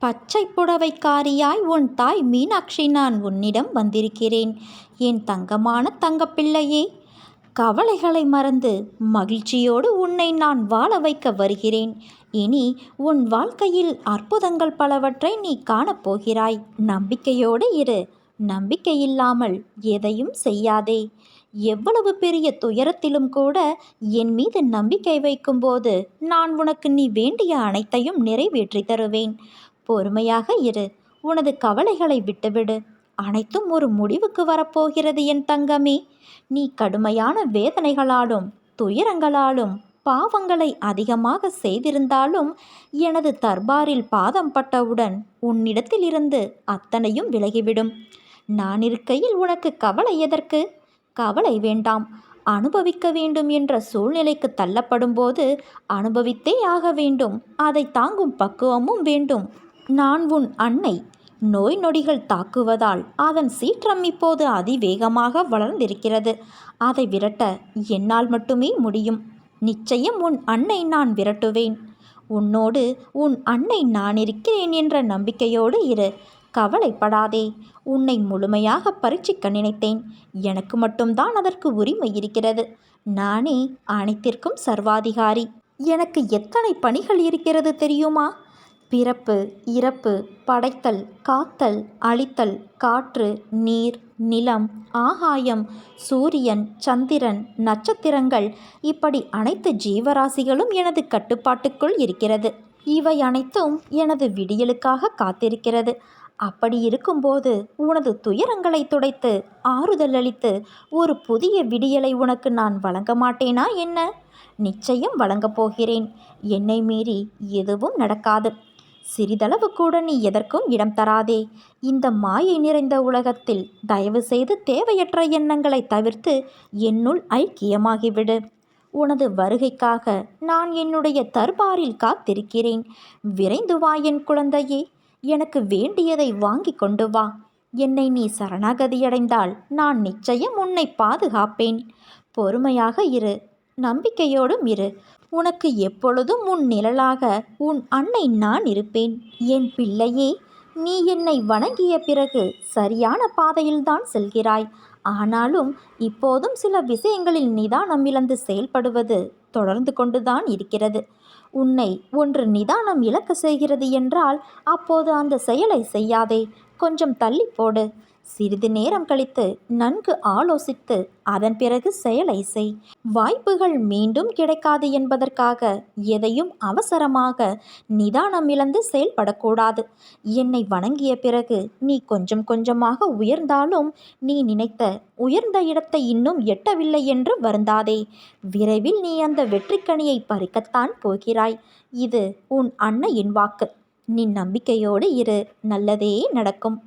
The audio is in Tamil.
பச்சை புடவைக்காரியாய் உன் தாய் மீனாட்சி நான் உன்னிடம் வந்திருக்கிறேன். என் தங்கமான தங்கப்பிள்ளையே, கவலைகளை மறந்து மகிழ்ச்சியோடு உன்னை நான் வாழ வைக்க வருகிறேன். இனி உன் வாழ்க்கையில் அற்புதங்கள் பலவற்றை நீ காணப்போகிறாய். நம்பிக்கையோடு இரு. நம்பிக்கை இல்லாமல் எதையும் செய்யாதே. எவ்வளவு பெரிய துயரத்திலும் கூட என் மீது நம்பிக்கை வைக்கும்போது நான் உனக்கு நீ வேண்டிய அனைத்தையும் நிறைவேற்றி தருவேன். பொறுமையாக இரு. உனது கவலைகளை விட்டுவிடு. அனைத்தும் ஒரு முடிவுக்கு வரப்போகிறது என் தங்கமே. நீ கடுமையான வேதனைகளாலும் துயரங்களாலும் பாவங்களை அதிகமாக செய்திருந்தாலும் எனது தர்பாரில் பாதம் பட்டவுடன் உன்னிடத்திலிருந்து அத்தனையும் விலகிவிடும். நான் இருக்கையில் உனக்கு கவலை எதற்கு? கவலை வேண்டாம். அனுபவிக்க வேண்டும் என்ற சூழ்நிலைக்கு தள்ளப்படும் போது அனுபவித்தே ஆக வேண்டும். அதை தாங்கும் பக்குவமும் வேண்டும். நான் உன் அன்னை. நோய் நொடிகள் தாக்குவதால் அதன் சீற்றம் இப்போது அதிவேகமாக வளர்ந்திருக்கிறது. அதை விரட்ட என்னால் மட்டுமே முடியும். நிச்சயம் உன் அன்னை நான் விரட்டுவேன். உன்னோடு உன் அன்னை நான் இருக்கிறேன் என்ற நம்பிக்கையோடு இரு. கவலைப்படாதே. உன்னை முழுமையாக பரீட்சிக்க நினைத்தேன். எனக்கு மட்டும்தான் அதற்கு உரிமை இருக்கிறது. நானே அனைத்திற்கும் சர்வாதிகாரி. எனக்கு எத்தனை பணிகள் இருக்கிறது தெரியுமா? பிறப்பு, இறப்பு, படைத்தல், காத்தல், அழித்தல், காற்று, நீர், நிலம், ஆகாயம், சூரியன், சந்திரன், நட்சத்திரங்கள், இப்படி அனைத்து ஜீவராசிகளும் எனது கட்டுப்பாட்டுக்குள் இருக்கிறது. இவை அனைத்தும் எனது விடியலுக்காக காத்திருக்கிறது. அப்படி இருக்கும்போது உனது துயரங்களை துடைத்து ஆறுதல் அளித்து ஒரு புதிய விடியலை உனக்கு நான் வழங்க மாட்டேனா என்ன? நிச்சயம் வழங்கப் போகிறேன். என்னை மீறி எதுவும் நடக்காது. சிறிதளவு கூட நீ எதற்கும் இடம் தராதே. இந்த மாயை நிறைந்த உலகத்தில் தயவு செய்து தேவையற்ற எண்ணங்களை தவிர்த்து என்னுள் ஐக்கியமாகிவிடு. உனது வருகைக்காக நான் என்னுடைய தர்பாரில் காத்திருக்கிறேன். விரைந்து வா என் குழந்தையே. எனக்கு வேண்டியதை வாங்கி கொண்டு வா. என்னை நீ சரணாகதியடைந்தால் நான் நிச்சயம் உன்னை பாதுகாப்பேன். பொறுமையாக இரு. நம்பிக்கையோடும் இரு. உனக்கு எப்பொழுதும் உன் நிழலாக உன் அன்னை நான் இருப்பேன். என் பிள்ளையே, நீ என்னை வணங்கிய பிறகு சரியான பாதையில்தான் செல்கிறாய். ஆனாலும் இப்போதும் சில விஷயங்களில் நிதானம் இழந்து செயல்படுவது தொடர்ந்து கொண்டுதான் இருக்கிறது. உன்னை ஒன்று நிதானம் இழக்க செய்கிறது என்றால் அப்போது அந்த செயலை செய்யாதே. கொஞ்சம் தள்ளி போடு. சிறிது நேரம் கழித்து நன்கு ஆலோசித்து அதன் பிறகு செயலை செய். வாய்ப்புகள் மீண்டும் கிடைக்காது என்பதற்காக எதையும் அவசரமாக நிதானம் இழந்து செயல்படக்கூடாது. என்னை வணங்கிய பிறகு நீ கொஞ்சம் கொஞ்சமாக உயர்ந்தாலும் நீ நினைத்த உயர்ந்த இடத்தை இன்னும் எட்டவில்லை என்று வருந்தாதே. விரைவில் நீ அந்த வெற்றிக்கனியை பறிக்கத்தான் போகிறாய். இது உன் அன்னையின் வாக்கு. நீ நம்பிக்கையோடு இரு. நல்லதே நடக்கும்.